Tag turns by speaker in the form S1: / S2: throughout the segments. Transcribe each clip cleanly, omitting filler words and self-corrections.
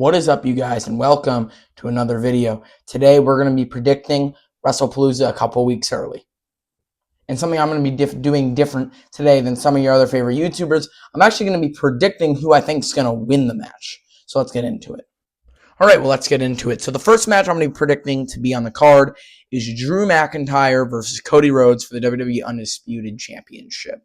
S1: What is up, you guys, and welcome to another video. Today, we're going to be predicting Wrestlepalooza a couple weeks early. And something I'm going to be doing different today than some of your other favorite YouTubers, I'm actually going to be predicting who I think is going to win the match. So let's get into it. All right, well, let's get into it. So the first match I'm going to be predicting to be on the card is Drew McIntyre versus Cody Rhodes for the WWE Undisputed Championship.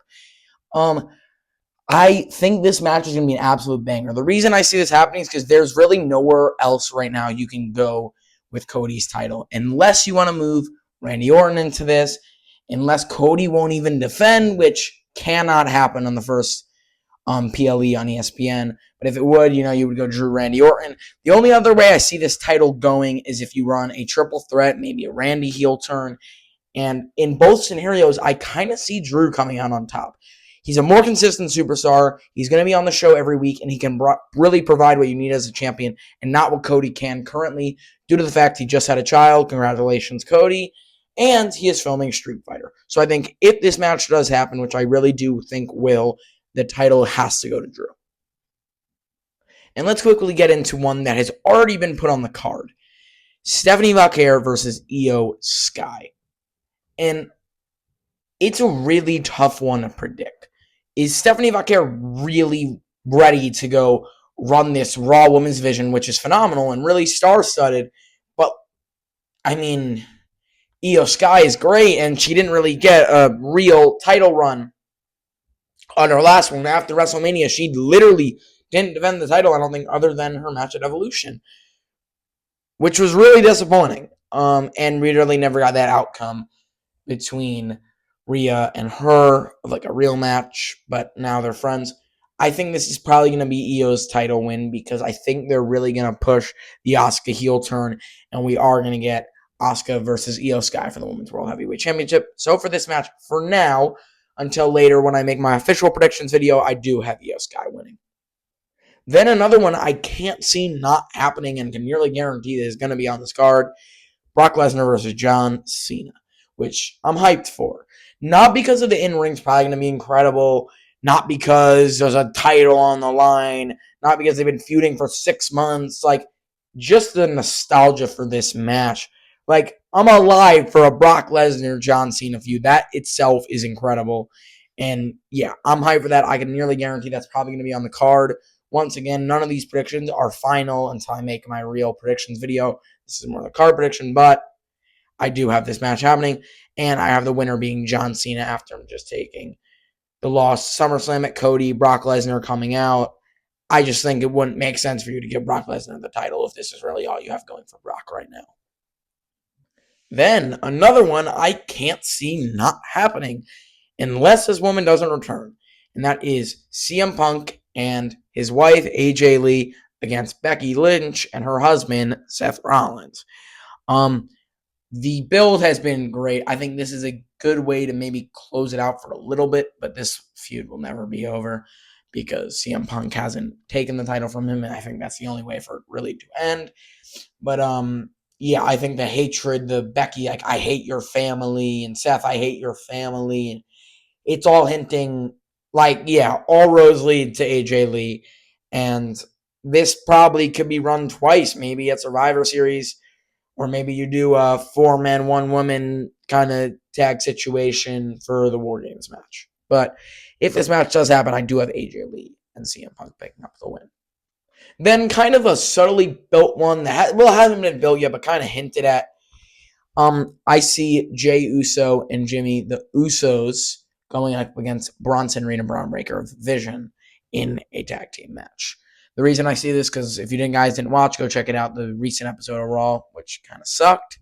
S1: I think this match is going to be an absolute banger. The reason I see this happening is because there's really nowhere else right now you can go with Cody's title. Unless you want to move Randy Orton into this, unless Cody won't even defend, which cannot happen on the first PLE on ESPN. But if it would, you would go Drew, Randy Orton. The only other way I see this title going is if you run a triple threat, maybe a Randy heel turn. And in both scenarios, I kind of see Drew coming out on top. He's a more consistent superstar. He's going to be on the show every week, and he can really provide what you need as a champion, and not what Cody can currently, due to the fact he just had a child. Congratulations, Cody. And he is filming Street Fighter. So I think if this match does happen, which I really do think will, the title has to go to Drew. And let's quickly get into one that has already been put on the card. Stephanie Vaquer versus Io Sky. And it's a really tough one to predict. Is Stephanie Vaquer really ready to go run this Raw Women's Division, which is phenomenal and really star-studded? But, I mean, Io Sky is great, and she didn't really get a real title run on her last one. After WrestleMania, she literally didn't defend the title, I don't think, other than her match at Evolution, which was really disappointing. And we really never got that outcome between Rhea and her, like a real match, but now they're friends. I think this is probably going to be Io's title win because I think they're really going to push the Asuka heel turn, and we are going to get Asuka versus Io Sky for the Women's World Heavyweight Championship. So for this match, for now, until later when I make my official predictions video, I do have Io Sky winning. Then another one I can't see not happening and can nearly guarantee that is going to be on this card, Brock Lesnar versus John Cena, which I'm hyped for. Not because of the in-ring's probably going to be incredible, not because there's a title on the line, not because they've been feuding for 6 months, just the nostalgia for this match. I'm alive for a Brock Lesnar-John Cena feud. That itself is incredible. And yeah, I'm hyped for that. I can nearly guarantee that's probably going to be on the card. Once again, none of these predictions are final until I make my real predictions video. This is more of a card prediction, but I do have this match happening, and I have the winner being John Cena after I'm just taking the loss. SummerSlam at Cody, Brock Lesnar coming out. I just think it wouldn't make sense for you to give Brock Lesnar the title if this is really all you have going for Brock right now. Then, another one I can't see not happening unless this woman doesn't return, and that is CM Punk and his wife, AJ Lee, against Becky Lynch and her husband, Seth Rollins. The build has been great. I think this is a good way to maybe close it out for a little bit, but this feud will never be over because CM Punk hasn't taken the title from him, and I think that's the only way for it really to end. But, yeah, I think the hatred, the Becky, I hate your family, and Seth, I hate your family, and it's all hinting, all roads lead to AJ Lee, and this probably could be run twice, maybe at Survivor Series, or maybe you do a 4-man, 1-woman kind of tag situation for the War Games match. But if this match does happen, I do have AJ Lee and CM Punk picking up the win. Then kind of a subtly built one that hasn't been built yet, but kind of hinted at. I see Jey Uso and Jimmy, the Usos, going up against Bronson Reed and Braun Breaker of Vision in a tag team match. The reason I see this, because if you guys didn't watch, go check it out, the recent episode of Raw, which kind of sucked.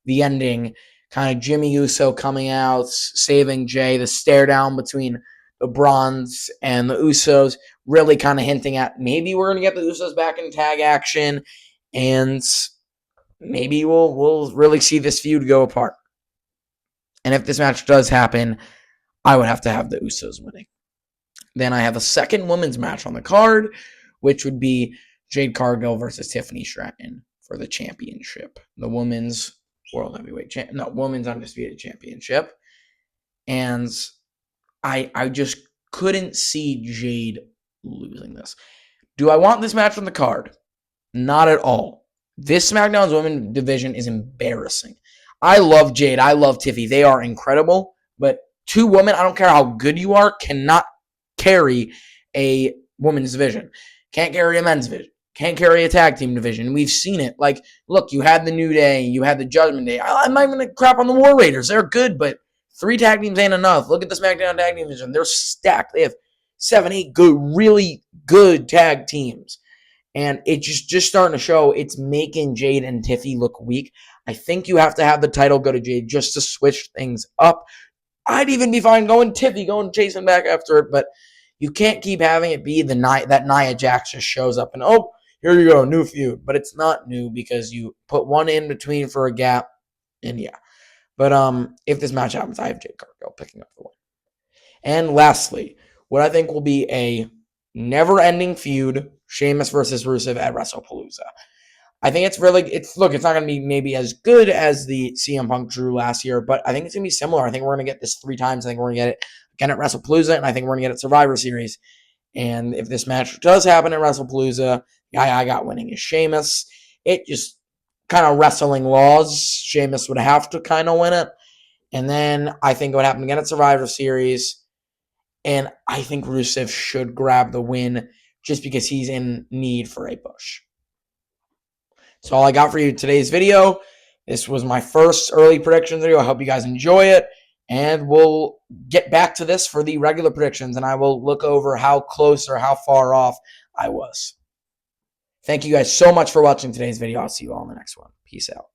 S1: The ending, kind of Jimmy Uso coming out, saving Jay, the stare down between the Bronze and the Usos, really kind of hinting at maybe we're going to get the Usos back in tag action, and maybe we'll really see this feud go apart. And if this match does happen, I would have to have the Usos winning. Then I have a second women's match on the card, which would be Jade Cargill versus Tiffany Stratton for the championship. The Women's World Heavyweight Women's Undisputed Championship. And I just couldn't see Jade losing this. Do I want this match on the card? Not at all. This SmackDown's women's division is embarrassing. I love Jade. I love Tiffy. They are incredible. But two women, I don't care how good you are, cannot carry a women's division. Can't carry a men's division. Can't carry a tag team division. We've seen it. Like, look, you had the New Day. You had the Judgment Day. I'm not even going to crap on the War Raiders. They're good, but 3 tag teams ain't enough. Look at the SmackDown tag team division. They're stacked. They have 7, 8 good, really good tag teams. And it's just starting to show it's making Jade and Tiffy look weak. I think you have to have the title go to Jade just to switch things up. I'd even be fine going Tiffy, going chasing back after it, but you can't keep having it be that Nia Jax just shows up and, oh, here you go, new feud. But it's not new because you put one in between for a gap, and yeah. But if this match happens, I have Jade Cargill picking up the win. And lastly, what I think will be a never-ending feud, Sheamus versus Rusev at Wrestlepalooza. I think it's not going to be maybe as good as the CM Punk Drew last year, but I think it's going to be similar. I think we're going to get this 3 times. I think we're going to get it again at Wrestlepalooza, and I think we're going to get it Survivor Series. And if this match does happen at Wrestlepalooza, the guy I got winning is Sheamus. It just kind of wrestling laws. Sheamus would have to kind of win it. And then I think it would happen again at Survivor Series. And I think Rusev should grab the win just because he's in need for a push. That's all I got for you in today's video. This was my first early predictions video. I hope you guys enjoy it. And we'll get back to this for the regular predictions, and I will look over how close or how far off I was. Thank you guys so much for watching today's video. I'll see you all in the next one. Peace out.